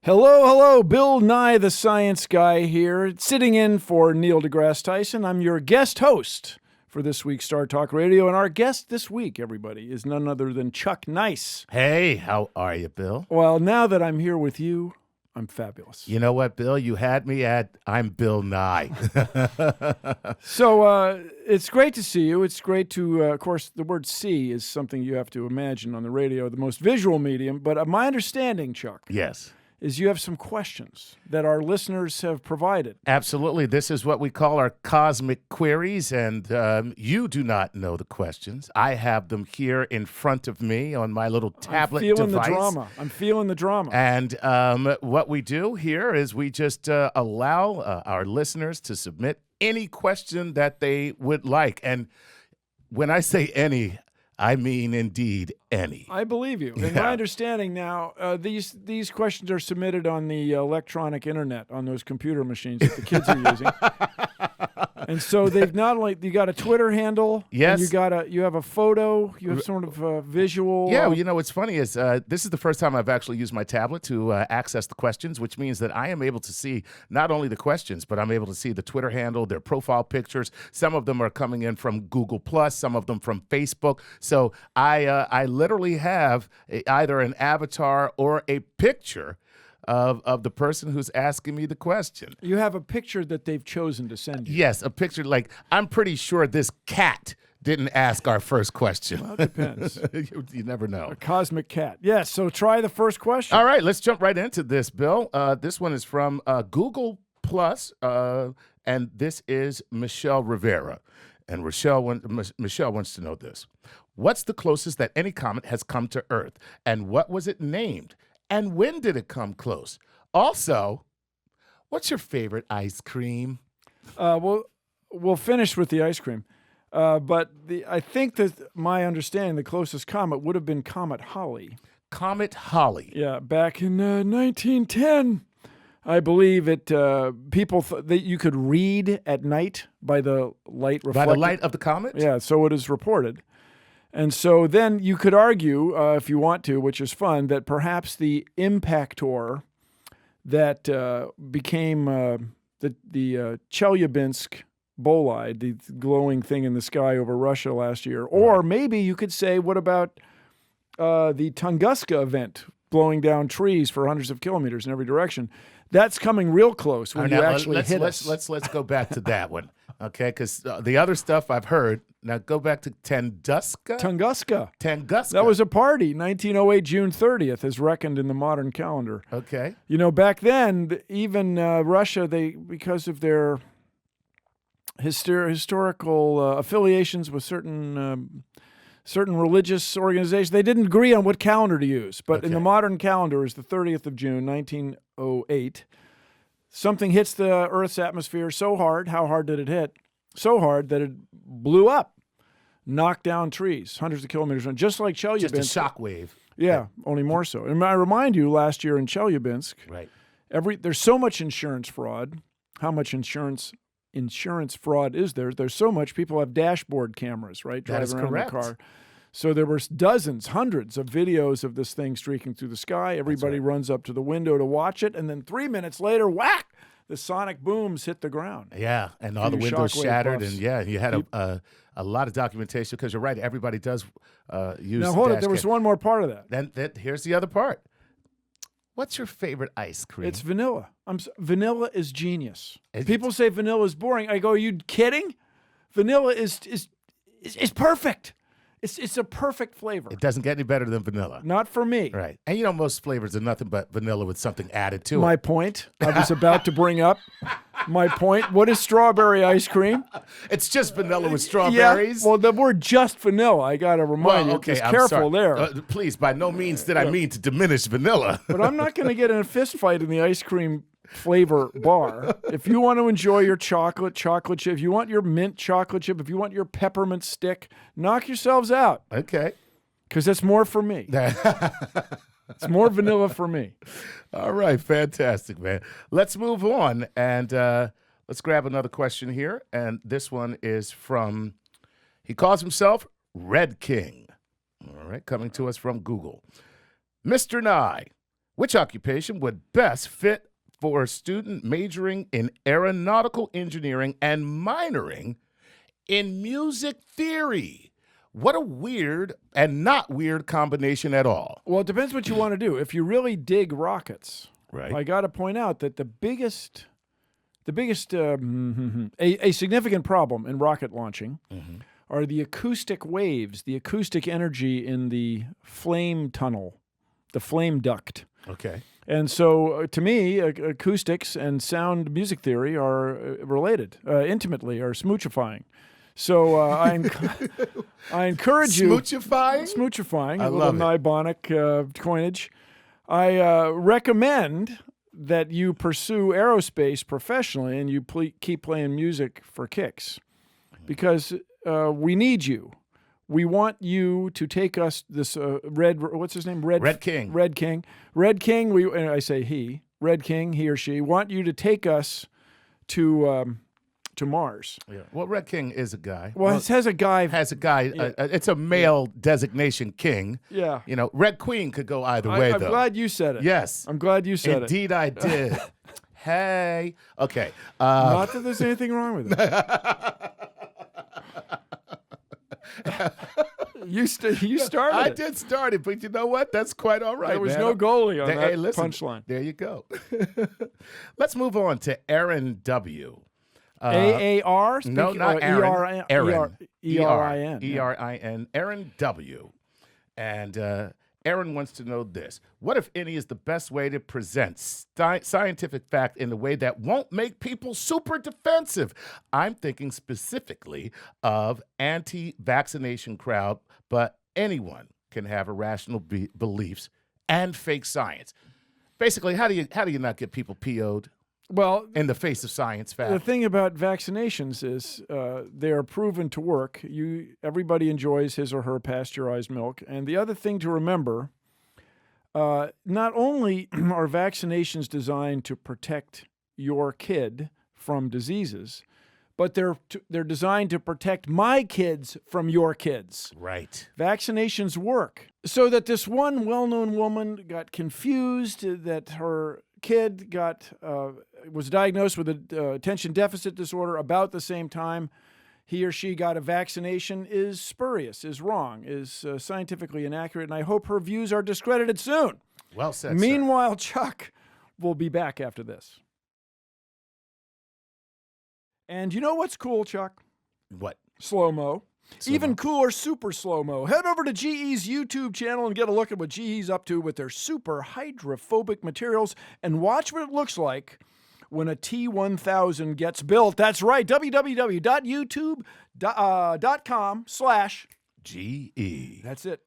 Hello, hello, Bill Nye the Science Guy here, sitting in for Neil deGrasse Tyson. I'm your guest host for this week's Star Talk Radio, and our guest this week, everybody, is none other than Chuck Nice. Hey, how are you, Bill? Well, now that I'm here with you, I'm fabulous. You know what, Bill? You had me at I'm Bill Nye. So it's great to see you. It's great to, of course, the word see is something you have to imagine on the radio, the most visual medium. But my understanding, Chuck, Yes. is you have some questions that our listeners have provided. Absolutely. This is what we call our cosmic queries, and you do not know the questions. I have them here in front of me on my little tablet device. I'm feeling the drama. And what we do here is we just allow our listeners to submit any question that they would like. And when I say any, I mean, indeed, any. I believe you. In my understanding now, these questions are submitted on the electronic internet, on those computer machines that the kids are using. And so they've not only, you got a Twitter handle, yes, and you have a photo, you have sort of a visual. Yeah, you know, what's funny is this is the first time I've actually used my tablet to access the questions, which means that I am able to see not only the questions, but I'm able to see the Twitter handle, their profile pictures. Some of them are coming in from Google+, some of them from Facebook. So I literally have either an avatar or a picture of the person who's asking me the question. You have a picture that they've chosen to send you. Yes, a picture like, I'm pretty sure this cat didn't ask our first question. Well, it depends. You never know. A cosmic cat. Yes, so try the first question. All right, let's jump right into this, Bill. This one is from Google+, and this is Michelle Rivera. And Michelle wants to know this. What's the closest that any comet has come to Earth? And what was it named? And when did it come close? Also, what's your favorite ice cream? We'll finish with the ice cream. But I think that my understanding, the closest comet would have been Comet Halley. Comet Halley. Yeah, back in 1910. I believe it. People that you could read at night by the light reflected. By the light of the comet? Yeah, so it is reported. And so then you could argue, if you want to, which is fun, that perhaps the impactor that became the Chelyabinsk bolide, the glowing thing in the sky over Russia last year, or maybe you could say, what about the Tunguska event, blowing down trees for hundreds of kilometers in every direction? That's coming real close when you actually hit us. Let's go back to that one, okay? Because the other stuff I've heard. Now go back to Tunguska. That was a party, 1908, June 30th, as reckoned in the modern calendar. Okay. You know, back then, even Russia, because of their historical affiliations with certain religious organizations, they didn't agree on what calendar to use. But in the modern calendar is the 30th of June, 1908. Something hits the Earth's atmosphere so hard. How hard did it hit? So hard that it blew up, knocked down trees, hundreds of kilometers, just like Chelyabinsk. Just a shock wave. Yeah, only more so. And I remind you, last year in Chelyabinsk, right? There's so much insurance fraud. How much insurance fraud is there? There's so much. People have dashboard cameras, right? Driving around in the car. So there were dozens, hundreds of videos of this thing streaking through the sky. Everybody runs up to the window to watch it, and then 3 minutes later, whack! The sonic booms hit the ground. Yeah, and all the windows shattered, and you had a lot of documentation, because you're right, everybody does use. Now hold it, there was one more part of that. Then here's the other part. What's your favorite ice cream? It's vanilla. Vanilla is genius. People say vanilla is boring. I go, are you kidding? Vanilla is perfect. It's a perfect flavor. It doesn't get any better than vanilla. Not for me. Right. And you know, most flavors are nothing but vanilla with something added to it. My point, I was about to bring up. My point, what is strawberry ice cream? It's just vanilla with strawberries. Yeah, well, the word just vanilla, I got to remind you. Okay, careful there. Please, by no means did I mean to diminish vanilla. But I'm not going to get in a fist fight in the ice cream flavor bar. If you want to enjoy your chocolate chip, if you want your mint chocolate chip, if you want your peppermint stick, knock yourselves out. Okay. Because that's more for me. It's more vanilla for me. All right. Fantastic, man. Let's move on. And let's grab another question here. And this one is from, he calls himself Red King. All right. Coming to us from Google. Mr. Nye, Which occupation would best fit for a student majoring in aeronautical engineering and minoring in music theory? What a weird and not weird combination at all. Well, it depends what you want to do. If you really dig rockets, Right. I got to point out that a significant problem in rocket launching are the acoustic waves, the acoustic energy in the flame tunnel, the flame duct. Okay. And so, to me, acoustics and sound music theory are related intimately, are smoochifying. So I encourage you. Smoochifying, I a little love it. Nibonic coinage. I recommend that you pursue aerospace professionally and you keep playing music for kicks, because we need you. We want you to take us this what's his name? Red King. Red King. Red King. And I say he. Red King. He or she want you to take us to Mars. Yeah. Well, Red King is a guy. Well, it has a guy. It's a male designation king. Yeah. You know, Red Queen could go either way, I'm though. glad you said it. Yes. I'm glad you said Indeed, I did. Hey. Okay. Not that there's anything wrong with it. You started I it. did start it, but you know what? That's quite all right. There was man. no goalie on that Hey, listen, punchline. There you go. Let's move on to Aaron W. AAR? No, not Aaron. Aaron. E-R-I-N. E-R-I-N. Aaron W. And Aaron wants to know this. What, if any, is the best way to present scientific fact in a way that won't make people super defensive? I'm thinking specifically of anti-vaccination crowd, but anyone can have irrational beliefs and fake science. Basically, how do you not get people PO'd? Well, In the face of science fact. the thing about vaccinations is they are proven to work. Everybody enjoys his or her pasteurized milk. And the other thing to remember, not only are vaccinations designed to protect your kid from diseases, but they're designed to protect my kids from your kids. Right. Vaccinations work. So that this one well-known woman got confused that her kid was diagnosed with attention deficit disorder about the same time he or she got a vaccination is spurious, is wrong, is scientifically inaccurate, and I hope her views are discredited soon. Well said, Meanwhile, Chuck will be back after this. And you know what's cool, Chuck? What? Slow-mo. Even cooler, super slow-mo. Head over to GE's YouTube channel and get a look at what GE's up to with their super hydrophobic materials and watch what it looks like when a T1000 gets built. That's right, www.youtube.com/GE. That's it.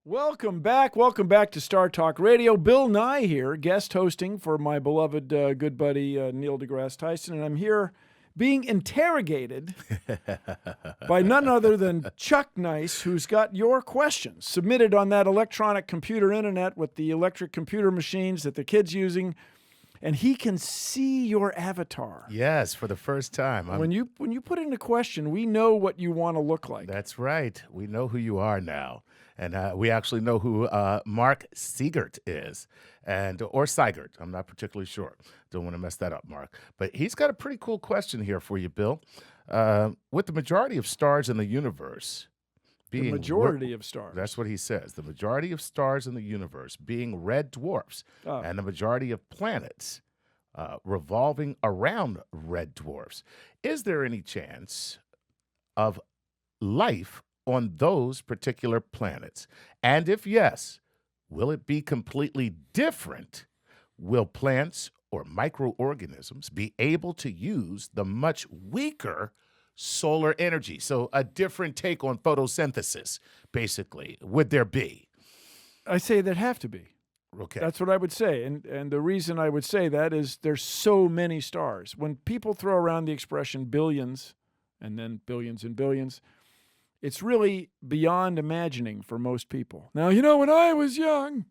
Welcome back to Star Talk Radio. Bill Nye here, guest hosting for my beloved good buddy Neil deGrasse Tyson, and I'm here being interrogated by none other than Chuck Nice, who's got your questions submitted on that electronic computer internet with the electric computer machines that the kid's using, and he can see your avatar. Yes, for the first time. When you put in a question, we know what you want to look like. That's right. We know who you are now. And we actually know who Mark Siegert is, or Seigert. I'm not particularly sure. Don't want to mess that up, Mark. But he's got a pretty cool question here for you, Bill. With the majority of stars in the universe being... The majority of stars. That's what he says. The majority of stars in the universe being red dwarfs, and the majority of planets revolving around red dwarfs. Is there any chance of life on those particular planets? And if yes, will it be completely different? Will plants or microorganisms be able to use the much weaker solar energy? So a different take on photosynthesis, basically. Would there be? I say there'd have to be. Okay. That's what I would say. And the reason I would say that is there's so many stars. When people throw around the expression billions and then billions and billions, it's really beyond imagining for most people. Now, when I was young,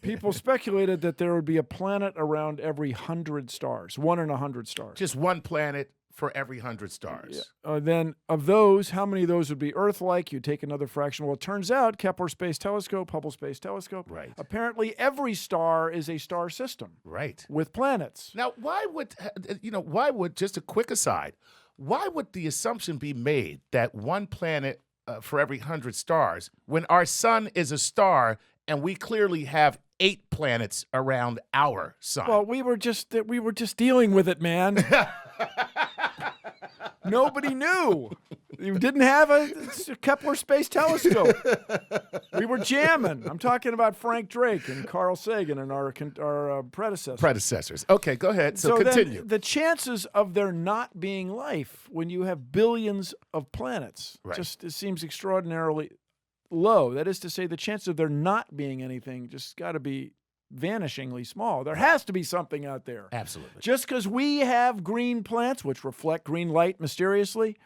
people speculated that there would be a planet around every 100 stars, 1 in 100 stars. Just one planet for every 100 stars. Then of those, how many of those would be Earth-like? You take another fraction. Well, it turns out Kepler Space Telescope, Hubble Space Telescope. Right. Apparently, every star is a star system. Right. With planets. Now, why would, just a quick aside, why would the assumption be made that one planet for every 100 stars when our sun is a star and we clearly have 8 planets around our sun? Well, we were just dealing with it, man. Nobody knew. You didn't have a Kepler Space Telescope. We were jamming. I'm talking about Frank Drake and Carl Sagan and our predecessors. Okay, go ahead. So continue. Then the chances of there not being life when you have billions of planets just it seems extraordinarily low. That is to say, the chance of there not being anything just got to be vanishingly small. There has to be something out there. Absolutely. Just because we have green plants, which reflect green light mysteriously,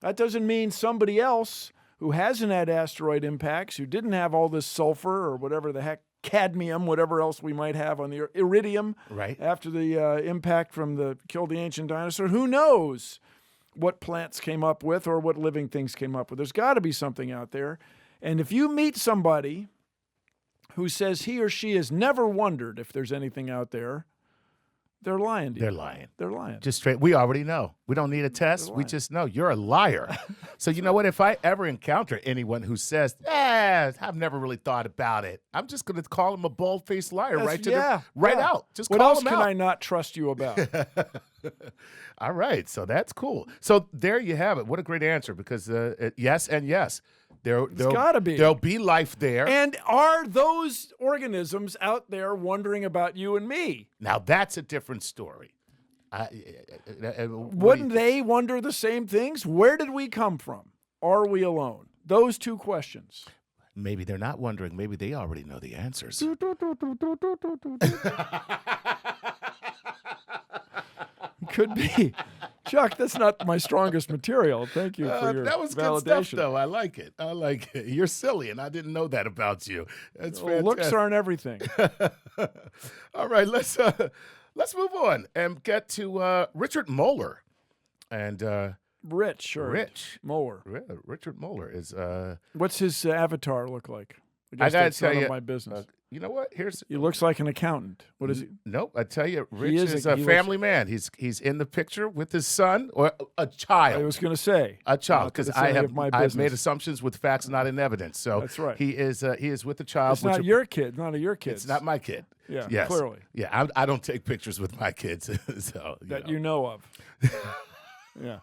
that doesn't mean somebody else who hasn't had asteroid impacts, who didn't have all this sulfur or whatever the heck, cadmium, whatever else we might have on the iridium after the impact from killed the ancient dinosaur. Who knows what plants came up with or what living things came up with? There's got to be something out there. And if you meet somebody who says he or she has never wondered if there's anything out there, they're lying to you. They're lying. They're lying. Just straight. We already know. We don't need a test. We just know you're a liar. So you know what? If I ever encounter anyone who says, I've never really thought about it, I'm just going to call him a bald-faced liar out. Just what call else him can out. I not trust you about? All right. So that's cool. So there you have it. What a great answer, because yes and yes. There'll gotta be. There'll be life there. And are those organisms out there wondering about you and me? Now, that's a different story. Wouldn't they wonder the same things? Where did we come from? Are we alone? Those two questions. Maybe they're not wondering. Maybe they already know the answers. Could be. Chuck, that's not my strongest material. Thank you for your that was validation. Good stuff, though. I like it. You're silly, and I didn't know that about you. That's fantastic. Looks aren't everything. All right, let's move on and get to Richard Molar. And Rich Molar. Richard Molar is. What's his avatar look like? I gotta tell you, my business. You know what? He looks like an accountant. What is he? Nope. I tell you, Rich is a family man. He's in the picture with his son or a child. I was going to say a child, because I've made assumptions with facts not in evidence. So that's right. He is with a child. It's not your kid. None of your kids. It's not my kid. Yeah. Yes. Clearly. Yeah. I don't take pictures with my kids. So you know of. Yeah.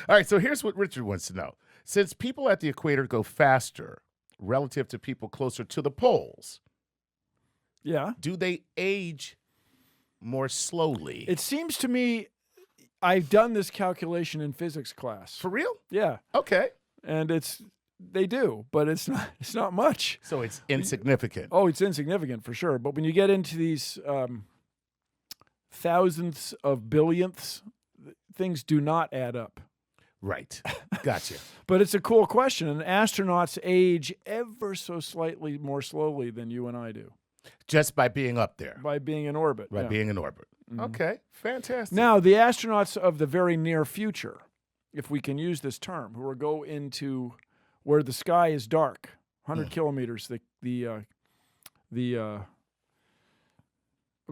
All right. So here's what Richard wants to know: since people at the equator go faster relative to people closer to the poles. Yeah. Do they age more slowly? It seems to me I've done this calculation in physics class. For real? Yeah. Okay. And they do, but it's not much. So it's insignificant. Oh, it's insignificant for sure. But when you get into these thousandths of billionths, things do not add up. Right. Gotcha. But it's a cool question. And astronauts age ever so slightly more slowly than you and I do. Just by being up there. By being in orbit. By being in orbit. Mm-hmm. Okay. Fantastic. Now, the astronauts of the very near future, if we can use this term, who will go into where the sky is dark, 100 kilometers, the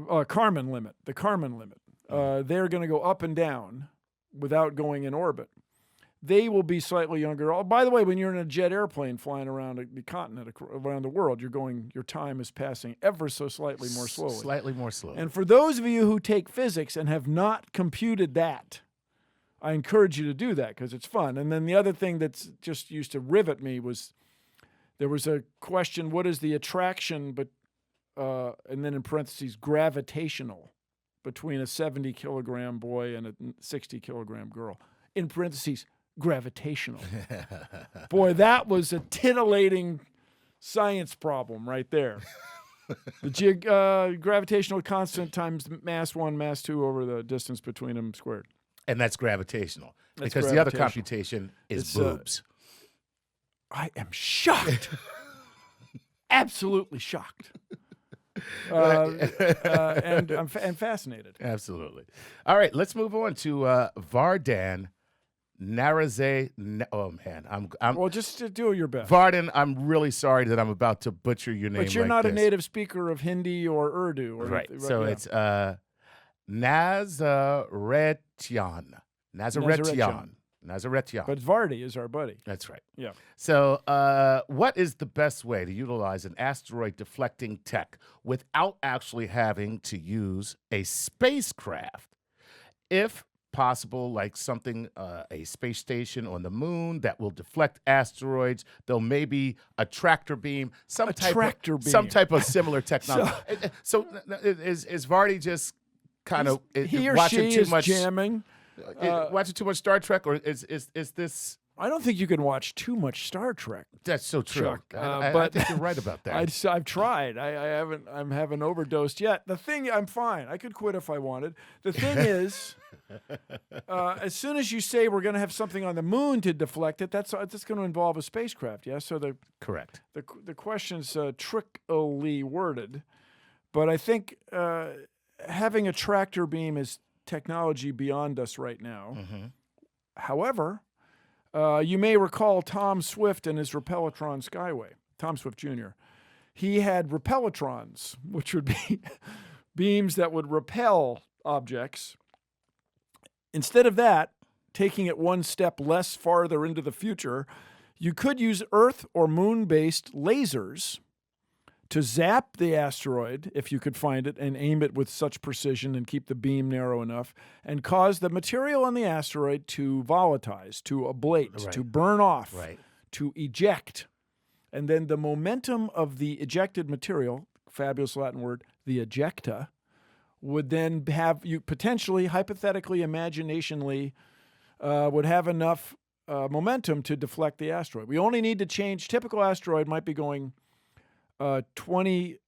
Kármán limit, they're going to go up and down without going in orbit. They will be slightly younger. Oh, by the way, when you're in a jet airplane flying around the continent, around the world, your time is passing ever so slightly more slowly. Slightly more slowly. And for those of you who take physics and have not computed that, I encourage you to do that because it's fun. And then the other thing that's just used to rivet me was there was a question, what is the attraction, and then in parentheses, gravitational, between a 70-kilogram boy and a 60-kilogram girl? In parentheses, gravitational. Boy, that was a titillating science problem right there. The gravitational constant times mass 1, mass 2 over the distance between them squared. And that's gravitational. Because the other computation is boobs. I am shocked. Absolutely shocked. and fascinated. Absolutely. All right, let's move on to Vardan Naraze. Oh man, I'm Well, just do your best. Vardan. I'm really sorry that I'm about to butcher your name. But you're like not this. a native speaker of Hindi or Urdu, or Right. anything, So yeah. it's Nazaretian. But Vardy is our buddy. That's right. Yeah. So, what is the best way to utilize an asteroid deflecting tech without actually having to use a spacecraft? If possible, like something, a space station on the moon that will deflect asteroids, though maybe a tractor beam, some type of similar technology. So, is Vardy just kind of he or watching she too is much? jamming? Watching too much Star Trek, or is this? I don't think you can watch too much Star Trek. That's so true. Chuck, I but think you're right about that. I've tried. I haven't. I haven't overdosed yet. The thing, I'm fine. I could quit if I wanted. The thing is, as soon as you say we're going to have something on the moon to deflect it, that's going to involve a spacecraft. Yeah. So Correct. The question's trickily worded, but I think having a tractor beam is technology beyond us right now. Mm-hmm. However, you may recall Tom Swift and his Repellitron Skyway, Tom Swift Jr. He had repellitrons, which would be beams that would repel objects. Instead of that, taking it one step less farther into the future, you could use Earth or moon-based lasers to zap the asteroid, if you could find it, and aim it with such precision and keep the beam narrow enough, and cause the material on the asteroid to volatilize, to ablate, Right. to burn off, Right. to eject. And then the momentum of the ejected material, fabulous Latin word, the ejecta, would then have you potentially, hypothetically, imaginationally, would have enough momentum to deflect the asteroid. We only need to change, typical asteroid might be going 20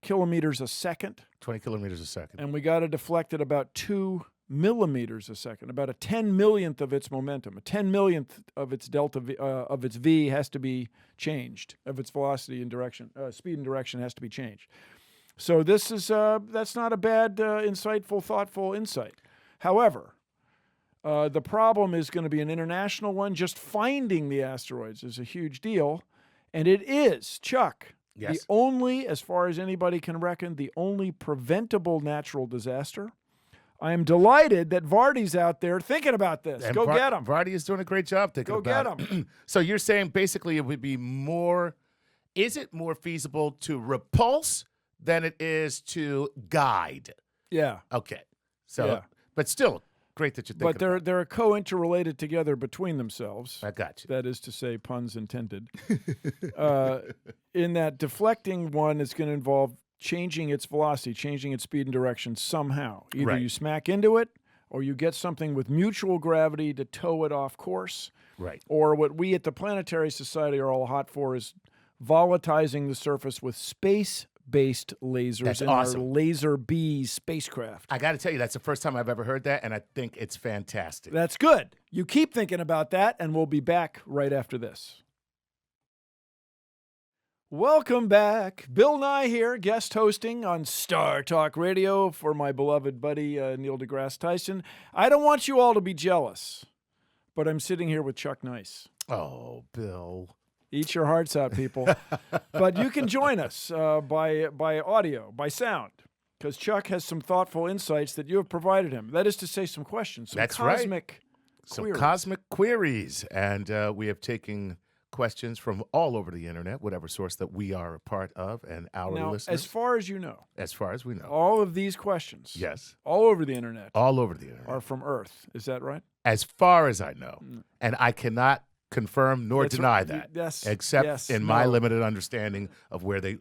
kilometers a second. 20 kilometers a second. And we got to deflect at about 2 millimeters a second, about a 10 millionth of its momentum. A 10 millionth of its delta v, of its v has to be changed, of its velocity and direction, speed and direction has to be changed. So this is that's not a bad, insightful, thoughtful insight. However, the problem is going to be an international one. Just finding the asteroids is a huge deal. And it is, Chuck, Yes. the only, as far as anybody can reckon, the only preventable natural disaster. I am delighted that Vardy's out there thinking about this. And Go get him. Vardy is doing a great job thinking Go about get it. So you're saying basically it would be more, is it more feasible to repulse than it is to guide? Yeah. Okay. So, Yeah. but still, great that you're thinking But they're about they're co-interrelated together between themselves. it. I got you. That is to say, puns intended. In that deflecting one is going to involve changing its velocity, changing its speed and direction somehow. Either Right. you smack into it, or you get something with mutual gravity to tow it off course. Right. Or what we at the Planetary Society are all hot for is volatilizing the surface with space-based lasers That's in awesome. our Laser B spacecraft. I got to tell you, that's the first time I've ever heard that, and I think it's fantastic. That's good. You keep thinking about that, and we'll be back right after this. Welcome back. Bill Nye here, guest hosting on Star Talk Radio for my beloved buddy Neil deGrasse Tyson. I don't want you all to be jealous, but I'm sitting here with Chuck Nice. Oh, Bill. Eat your hearts out, people. But you can join us by audio, by sound, because Chuck has some thoughtful insights that you have provided him. That is to say, some questions, some That's right. cosmic Some queries. cosmic queries. And we have taken questions from all over the internet, whatever source that we are a part of, and our Now, listeners. as far as you know, As far as we know. all of these questions, Yes. all over the internet, All over the internet. are from Earth. Is that right? As far as I know. And I cannot confirm nor That's deny right. that. Yes. Except Yes. in my No. limited understanding of where they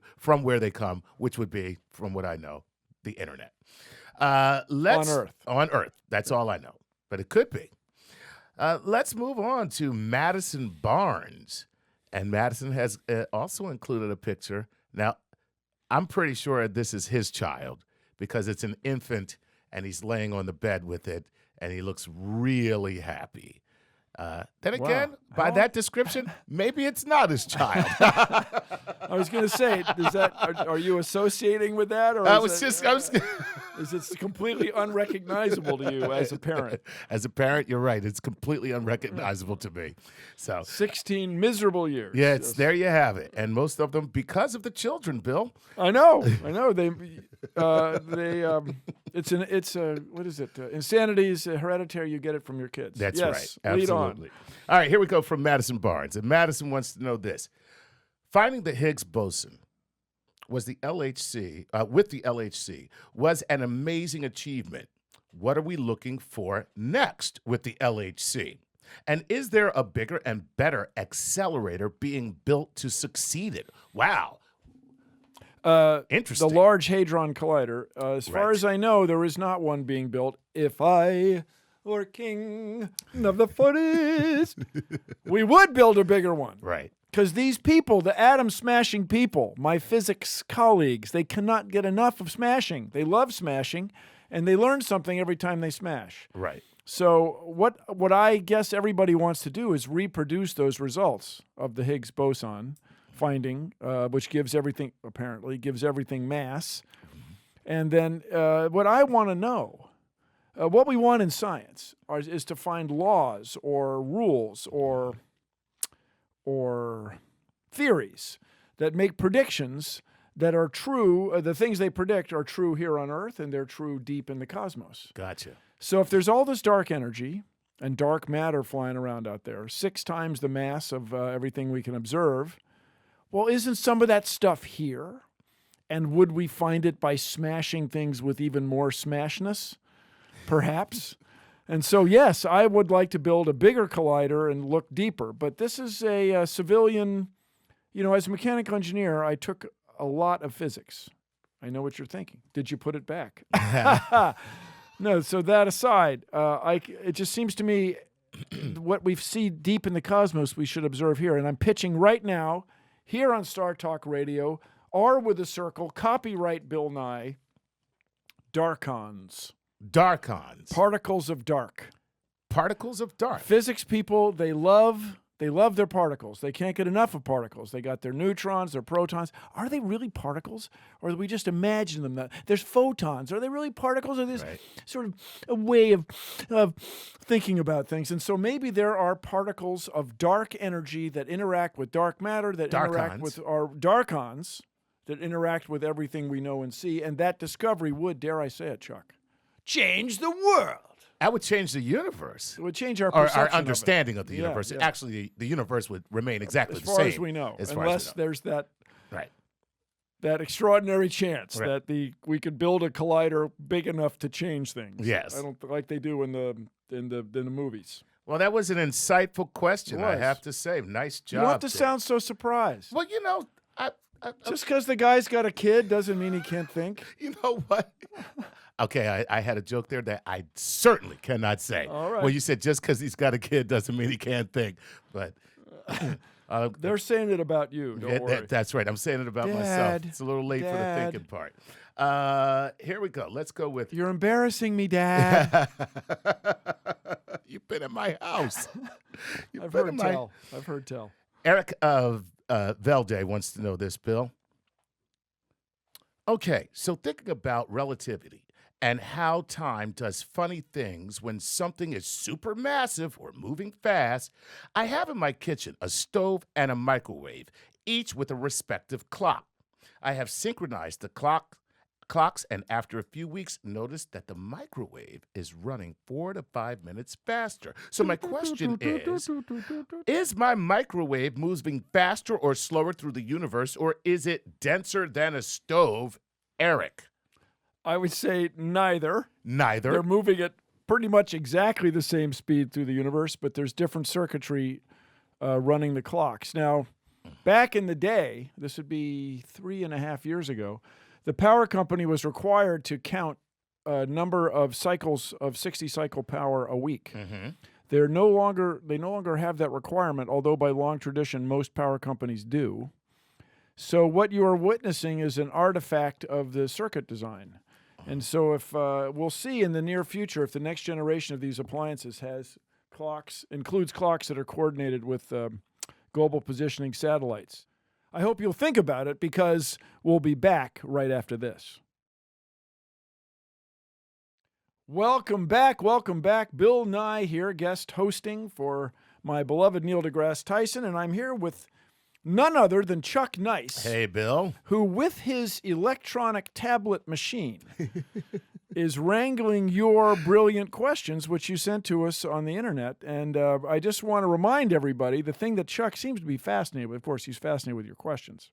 come, which would be, from what I know, the internet. Let's On Earth. On Earth. That's all I know. But it could be. Let's move on to Madison Barnes. And Madison has also included a picture. Now, I'm pretty sure this is his child because it's an infant and he's laying on the bed with it and he looks really happy. Then again, by How- that description, maybe it's not his child. I was going to say, are you associating with that, or is it completely unrecognizable to you as a parent? As a parent, you're right. It's completely unrecognizable to me. So 16 miserable years. yeah, there you have it, and most of them because of the children, Bill. I know. It's what is it? Insanity is hereditary. You get it from your kids. That's yes, right. Lead Absolutely. on. All right, here we go from Madison Barnes, and Madison wants to know this: finding the Higgs boson was the LHC with the LHC was an amazing achievement. What are we looking for next with the LHC? And is there a bigger and better accelerator being built to succeed it? Wow. Interesting. The Large Hadron Collider. As far as I know, there is not one being built. If I were king of the forest, we would build a bigger one. Right. Because these people, the atom-smashing people, my physics colleagues, they cannot get enough of smashing. They love smashing, and they learn something every time they smash. Right. So what I guess everybody wants to do is reproduce those results of the Higgs boson finding, which gives everything, apparently, gives everything mass. And then what I want to know, what we want in science is to find laws or rules or theories that make predictions that are true. The things they predict are true here on Earth, and they're true deep in the cosmos. Gotcha. So if there's all this dark energy and dark matter flying around out there, 6 times the mass of everything we can observe, well, isn't some of that stuff here? And would we find it by smashing things with even more smashness? Perhaps. And so, yes, I would like to build a bigger collider and look deeper. But this is a civilian, as a mechanical engineer, I took a lot of physics. I know what you're thinking. Did you put it back? No, so that aside, it just seems to me what we see deep in the cosmos we should observe here. And I'm pitching right now, here on Star Talk Radio, R with a circle, copyright Bill Nye, Darkons. Darkons. Particles of dark. Particles of dark. Physics people, they love their particles. They can't get enough of particles. They got their neutrons, their protons. Are they really particles? Or do we just imagine them? There's photons. Are they really particles? Or is this sort of a way of thinking about things? And so maybe there are particles of dark energy that interact with dark matter, that interact with our darkons, that interact with everything we know and see. And that discovery would, dare I say it, Chuck, change the world. That would change the universe. It would change our perception our understanding of the universe. Yeah. Actually, the universe would remain exactly the same. As far as we know. Unless there's that extraordinary chance that we could build a collider big enough to change things. Yes. I don't like they do in the movies. Well, that was an insightful question, I have to say. Nice job. You don't have to sound so surprised. Well, just because the guy's got a kid doesn't mean he can't think. You know what? Okay, I had a joke there that I certainly cannot say. All right. Well, you said just because he's got a kid doesn't mean he can't think. But they're saying it about you. Don't worry. That's right. I'm saying it about myself. It's a little late for the thinking part. Here we go. Let's go with... You're embarrassing me, Dad. You've been in my house. I've heard tell. Eric Velde wants to know this, Bill. Okay, so thinking about relativity and how time does funny things when something is supermassive or moving fast, I have in my kitchen a stove and a microwave, each with a respective clock. I have synchronized the clocks, and after a few weeks, noticed that the microwave is running 4 to 5 minutes faster. So my question is my microwave moving faster or slower through the universe, or is it denser than a stove, Eric? I would say neither. Neither. They're moving at pretty much exactly the same speed through the universe, but there's different circuitry running the clocks. Now, back in the day, this would be 3.5 years ago, the power company was required to count a number of cycles of 60 cycle power a week. Mm-hmm. They no longer have that requirement, although by long tradition most power companies do. So what you are witnessing is an artifact of the circuit design. And so if we'll see in the near future if the next generation of these appliances includes clocks that are coordinated with global positioning satellites. I hope you'll think about it, because we'll be back right after this. Welcome back. Bill Nye here, guest hosting for my beloved Neil deGrasse Tyson, and I'm here with none other than Chuck Nice. Hey, Bill. Who, with his electronic tablet machine, is wrangling your brilliant questions, which you sent to us on the internet. And I just want to remind everybody, the thing that Chuck seems to be fascinated with, of course, he's fascinated with your questions,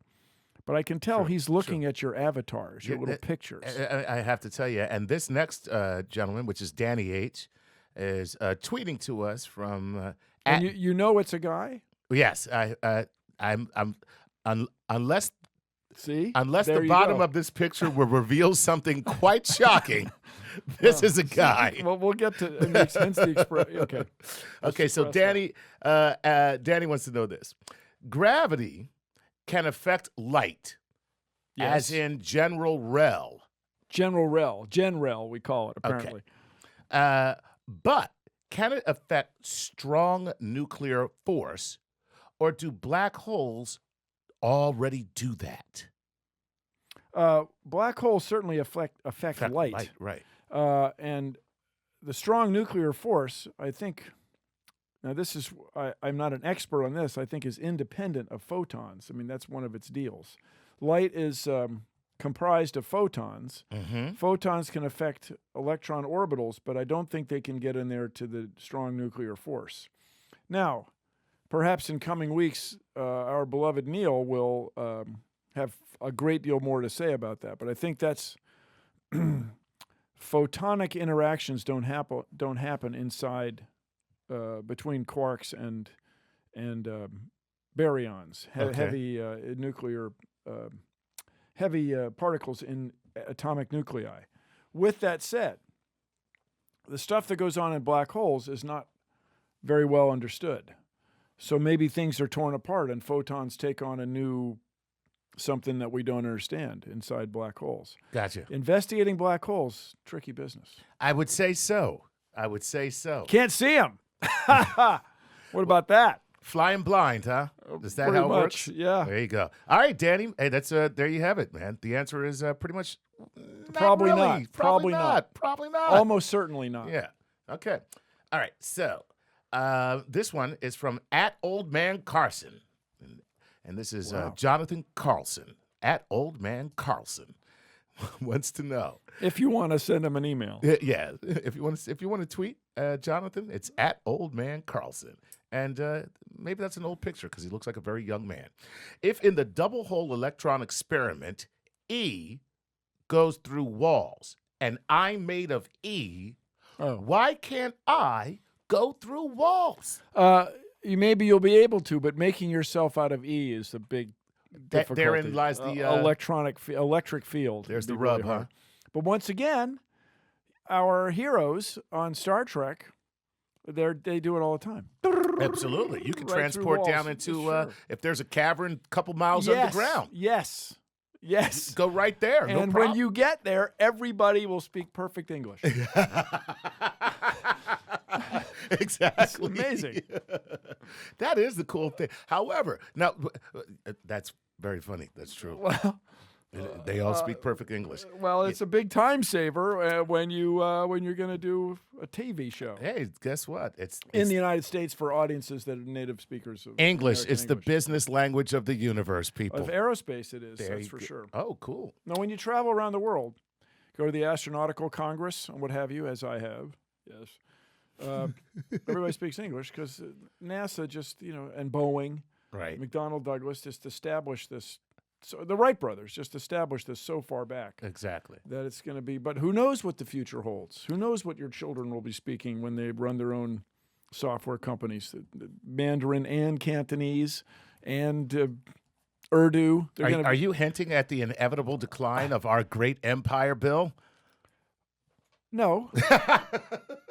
but I can tell he's looking at your avatars, your little pictures. I have to tell you, and this next gentleman, which is Danny H., is tweeting to us from... and you know it's a guy? Yes, unless See? Unless the bottom of this picture will reveal something quite shocking, this is a guy. Well, we'll get to hence the expression. Okay. Okay, so Danny wants to know this. Gravity can affect light, as in general rel. Gen rel, we call it, apparently. Okay. But can it affect strong nuclear force, or do black holes already do that? Black holes certainly affect light. Right. And the strong nuclear force, I think, now this is, I'm not an expert on this, I think is independent of photons. I mean, that's one of its deals. Light is comprised of photons. Mm-hmm. Photons can affect electron orbitals, but I don't think they can get in there to the strong nuclear force. Now, perhaps in coming weeks, our beloved Neil will have a great deal more to say about that. But I think that's photonic interactions don't happen inside between quarks and baryons, heavy nuclear heavy particles in atomic nuclei. With that said, the stuff that goes on in black holes is not very well understood. So maybe things are torn apart and photons take on a new something that we don't understand inside black holes. Gotcha. Investigating black holes, tricky business. I would say so. Can't see them. What about that? Flying blind, huh? Is that Pretty how it much, works? yeah. There you go. All right, Danny. Hey, that's there you have it, man. The answer is pretty much Probably really. not. Probably not. Probably not. Almost certainly not. Yeah. Okay. All right. So this one is from @OldManCarson, and this is Jonathan Carlson @OldManCarlson wants to know if you want to send him an email. Yeah, if you want to tweet Jonathan, it's @OldManCarlson, and maybe that's an old picture because he looks like a very young man. If in the double hole electron experiment, E goes through walls, and I'm made of E, why can't I go through walls? Maybe you'll be able to, but making yourself out of E is the big difficulty. Therein lies the electric field. There's the rub, huh? But once again, our heroes on Star Trek, they do it all the time. Absolutely. You can Right transport through down walls. into, Sure. if there's a cavern a couple miles underground. Yes. Go right there. No And problem. when you get there, everybody will speak perfect English. Exactly. It's amazing. That is the cool thing. However, now, that's very funny. That's true. Well, they all speak perfect English. Well, it's a big time saver when you're going to do a TV show. Hey, guess what? It's in the United States for audiences that are native speakers of English. American It's the business language of the universe, people. Of aerospace, it is. That's for sure. Oh, cool. Now, when you travel around the world, go to the Astronautical Congress and what have you, as I have. Yes. Everybody speaks English because NASA just, and Boeing, right? McDonnell Douglas just established this. So the Wright brothers just established this so far back. Exactly. That it's going to be. But who knows what the future holds? Who knows what your children will be speaking when they run their own software companies? Mandarin and Cantonese and Urdu. Are you hinting at the inevitable decline of our great empire, Bill? No,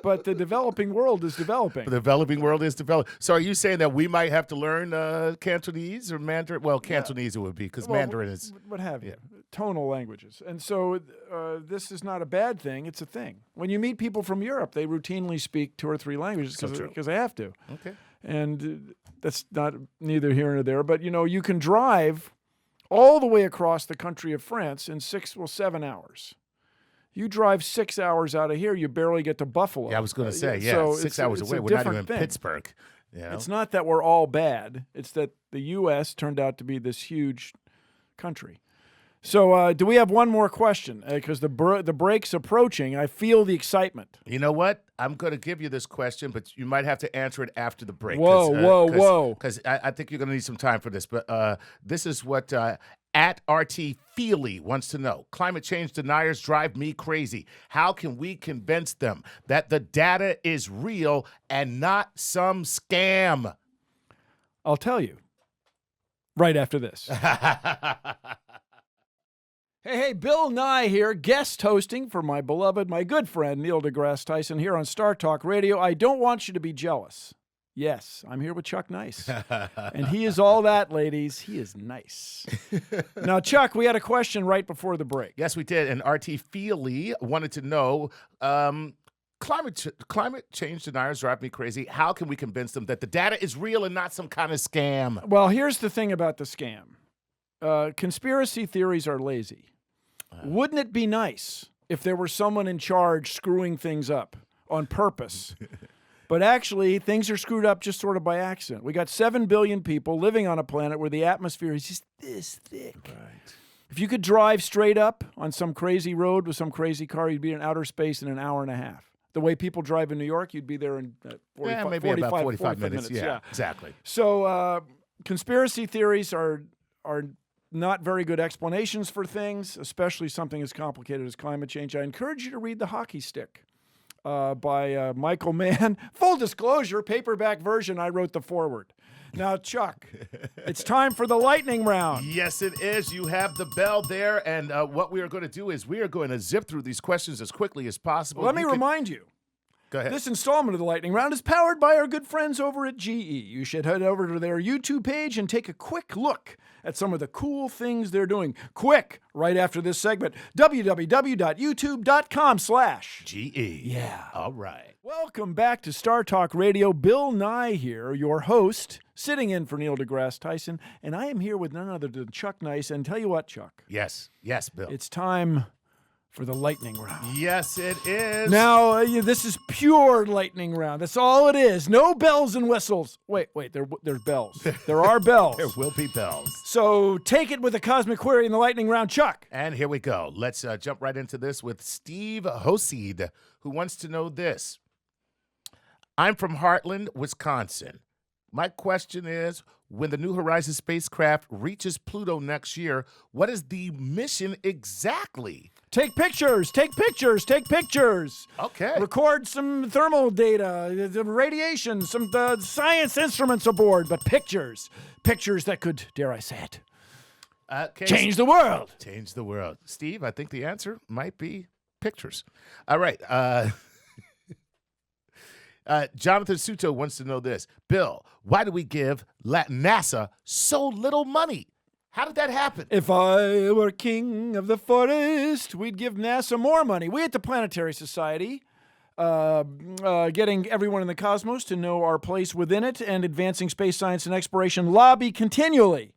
but the developing world is developing. The developing world is developing. So are you saying that we might have to learn Cantonese or Mandarin? Well, Cantonese it would be because Mandarin is... What have you. Tonal languages. And so this is not a bad thing. It's a thing. When you meet people from Europe, they routinely speak 2 or 3 languages because they have to. Okay. And that's neither here nor there. But, you can drive all the way across the country of France in 7 hours. You drive 6 hours out of here, you barely get to Buffalo. Yeah, I was going to say, So 6 hours it's away. a We're not different even in thing. Pittsburgh. You know? It's not that we're all bad. It's that the U.S. turned out to be this huge country. So do we have one more question? Because the break's approaching. I feel the excitement. You know what? I'm going to give you this question, but you might have to answer it after the break. Whoa. Because I think you're going to need some time for this. But this is what at RT Feely wants to know. Climate change deniers drive me crazy. How can we convince them that the data is real and not some scam? I'll tell you right after this. Hey, Bill Nye here, guest hosting for my beloved, my good friend, Neil deGrasse Tyson here on Star Talk Radio. I don't want you to be jealous. Yes, I'm here with Chuck Nice. And he is all that, ladies. He is nice. Now, Chuck, we had a question right before the break. Yes, we did. And RT Feely wanted to know, climate change deniers drive me crazy. How can we convince them that the data is real and not some kind of scam? Well, here's the thing about the scam. Conspiracy theories are lazy. Wouldn't it be nice if there were someone in charge screwing things up on purpose? But actually, things are screwed up just sort of by accident. We got 7 billion people living on a planet where the atmosphere is just this thick. Right. If you could drive straight up on some crazy road with some crazy car, you'd be in outer space in an hour and a half. The way people drive in New York, you'd be there in 45 minutes. Yeah, exactly. So conspiracy theories are not very good explanations for things, especially something as complicated as climate change. I encourage you to read The Hockey Stick by Michael Mann. Full disclosure, paperback version, I wrote the foreword. Now, Chuck, it's time for the lightning round. Yes, it is. You have the bell there, and what we are going to do is we are going to zip through these questions as quickly as possible. Let me remind you. Go ahead. This installment of the Lightning Round is powered by our good friends over at GE. You should head over to their YouTube page and take a quick look at some of the cool things they're doing. Quick, right after this segment, www.youtube.com/GE. Yeah. All right. Welcome back to Star Talk Radio. Bill Nye here, your host, sitting in for Neil deGrasse Tyson, and I am here with none other than Chuck Nice. And tell you what, Chuck. Yes, Bill. It's time for the lightning round. Yes, it is. Now, this is pure lightning round. That's all it is. No bells and whistles. Wait, there's bells. There are bells. There will be bells. So take it with a cosmic query in the lightning round, Chuck. And here we go. Let's jump right into this with Steve Hoseed, who wants to know this. I'm from Heartland, Wisconsin. My question is, when the New Horizons spacecraft reaches Pluto next year, what is the mission exactly? Take pictures. Okay. Record some thermal data, the radiation, some science instruments aboard, but pictures. Pictures that could, dare I say it, change the world. Change the world. Steve, I think the answer might be pictures. All right. Jonathan Suto wants to know this. Bill, why do we give NASA so little money? How did that happen? If I were king of the forest, we'd give NASA more money. We at the Planetary Society, getting everyone in the cosmos to know our place within it and advancing space science and exploration, lobby continually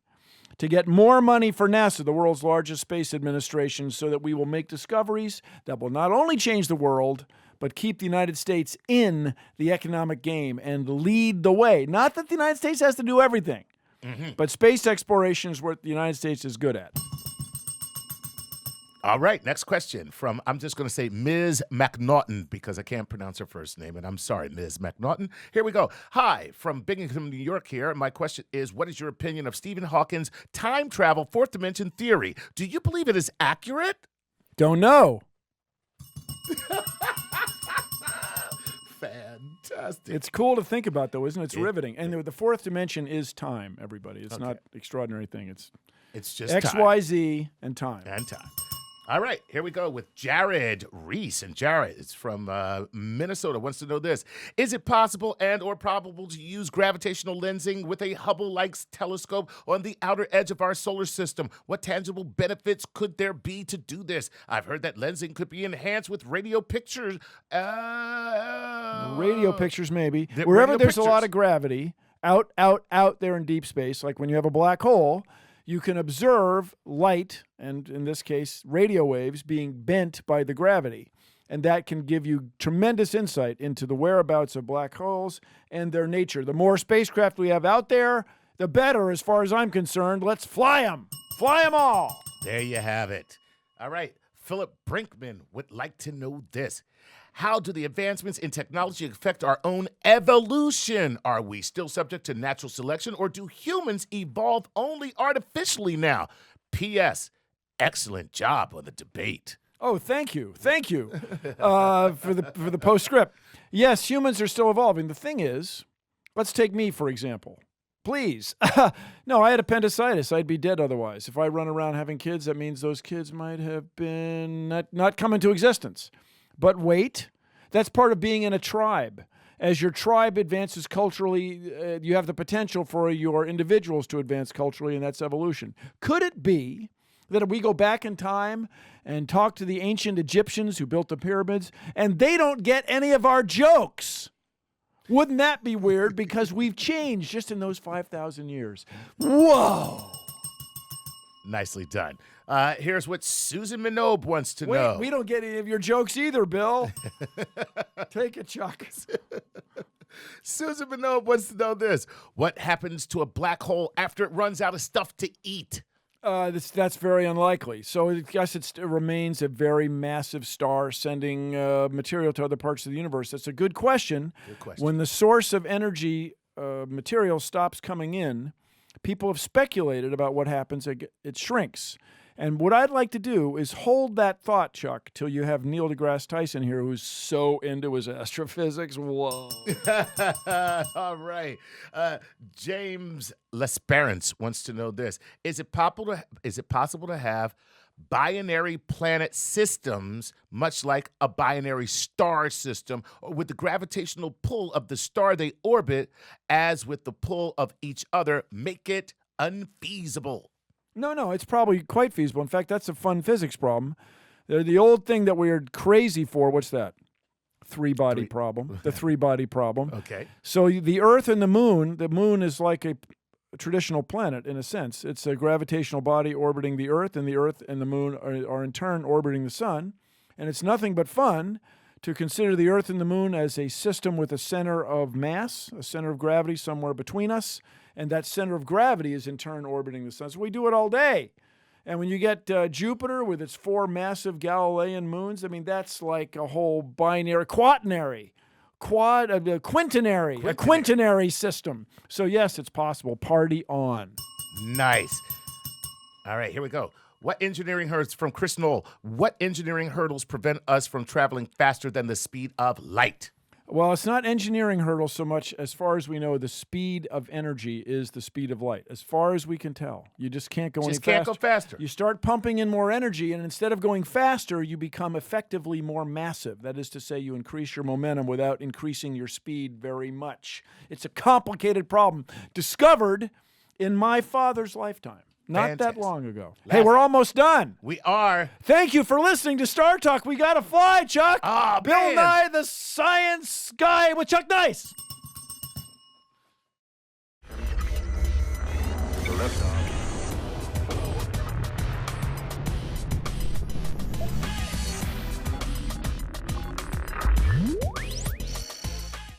to get more money for NASA, the world's largest space administration, so that we will make discoveries that will not only change the world, but keep the United States in the economic game and lead the way. Not that the United States has to do everything, but space exploration is what the United States is good at. All right, next question from, I'm just going to say Ms. McNaughton because I can't pronounce her first name, and I'm sorry, Ms. McNaughton. Here we go. Hi, from Binghamton, New York here. My question is, what is your opinion of Stephen Hawking's time travel fourth dimension theory? Do you believe it is accurate? Don't know. Fantastic. It's cool to think about, though, isn't it? It's riveting. And the fourth dimension is time, everybody. It's not extraordinary thing. It's just X, time. Y, Z, and time. And time. All right, here we go with Jared Reese. And Jared is from Minnesota, wants to know this. Is it possible and or probable to use gravitational lensing with a Hubble-like telescope on the outer edge of our solar system? What tangible benefits could there be to do this? I've heard that lensing could be enhanced with radio pictures. Radio pictures, maybe. Wherever there's a lot of gravity, out there in deep space, like when you have a black hole, you can observe light, and in this case, radio waves, being bent by the gravity. And that can give you tremendous insight into the whereabouts of black holes and their nature. The more spacecraft we have out there, the better, as far as I'm concerned. Let's fly them. Fly them all. There you have it. All right. Philip Brinkman would like to know this. How do the advancements in technology affect our own evolution? Are we still subject to natural selection, or do humans evolve only artificially now? P.S. Excellent job on the debate. Oh, thank you. Thank you for the postscript. Yes, humans are still evolving. The thing is, let's take me, for example. Please. No, I had appendicitis. I'd be dead otherwise. If I run around having kids, that means those kids might have been not come into existence. But wait, that's part of being in a tribe. As your tribe advances culturally, you have the potential for your individuals to advance culturally, and that's evolution. Could it be that if we go back in time and talk to the ancient Egyptians who built the pyramids, and they don't get any of our jokes? Wouldn't that be weird? Because we've changed just in those 5,000 years. Whoa! Nicely done. Here's what Susan Minogue wants to know. Wait, we don't get any of your jokes either, Bill. Take it, Chuck. Susan Minogue wants to know this. What happens to a black hole after it runs out of stuff to eat? That's very unlikely. So I guess it remains a very massive star sending material to other parts of the universe. That's a good question. Good question. When the source of energy material stops coming in, people have speculated about what happens. It shrinks. And what I'd like to do is hold that thought, Chuck, till you have Neil deGrasse Tyson here, who's so into his astrophysics. Whoa. All right. James Lesperance wants to know this. Is it possible to have binary planet systems, much like a binary star system, or with the gravitational pull of the star they orbit, as with the pull of each other, make it unfeasible? No, it's probably quite feasible. In fact, that's a fun physics problem. The old thing that we're crazy for, what's that? Three-body problem. The three-body problem. Okay. So the Earth and the moon is like a traditional planet in a sense. It's a gravitational body orbiting the Earth and the moon are in turn orbiting the sun. And it's nothing but fun to consider the Earth and the moon as a system with a center of mass, a center of gravity somewhere between us, and that center of gravity is in turn orbiting the sun. So we do it all day. And when you get Jupiter with its 4 massive Galilean moons, I mean, that's like a whole binary, quaternary, a quintenary system. So yes, it's possible. Party on. Nice. All right, here we go. What engineering hurdles from Chris Knoll? What engineering hurdles prevent us from traveling faster than the speed of light? Well, it's not engineering hurdles so much. As far as we know, the speed of energy is the speed of light. As far as we can tell, you just can't go any faster. Can't go faster. You start pumping in more energy, and instead of going faster, you become effectively more massive. That is to say, you increase your momentum without increasing your speed very much. It's a complicated problem discovered in my father's lifetime. Not Fantastic. that long ago. Hey, we're almost done. We are. Thank you for listening to Star Talk. We got to fly, Chuck. Oh, Bill man. Nye, the science guy with Chuck Nice. Liftoff.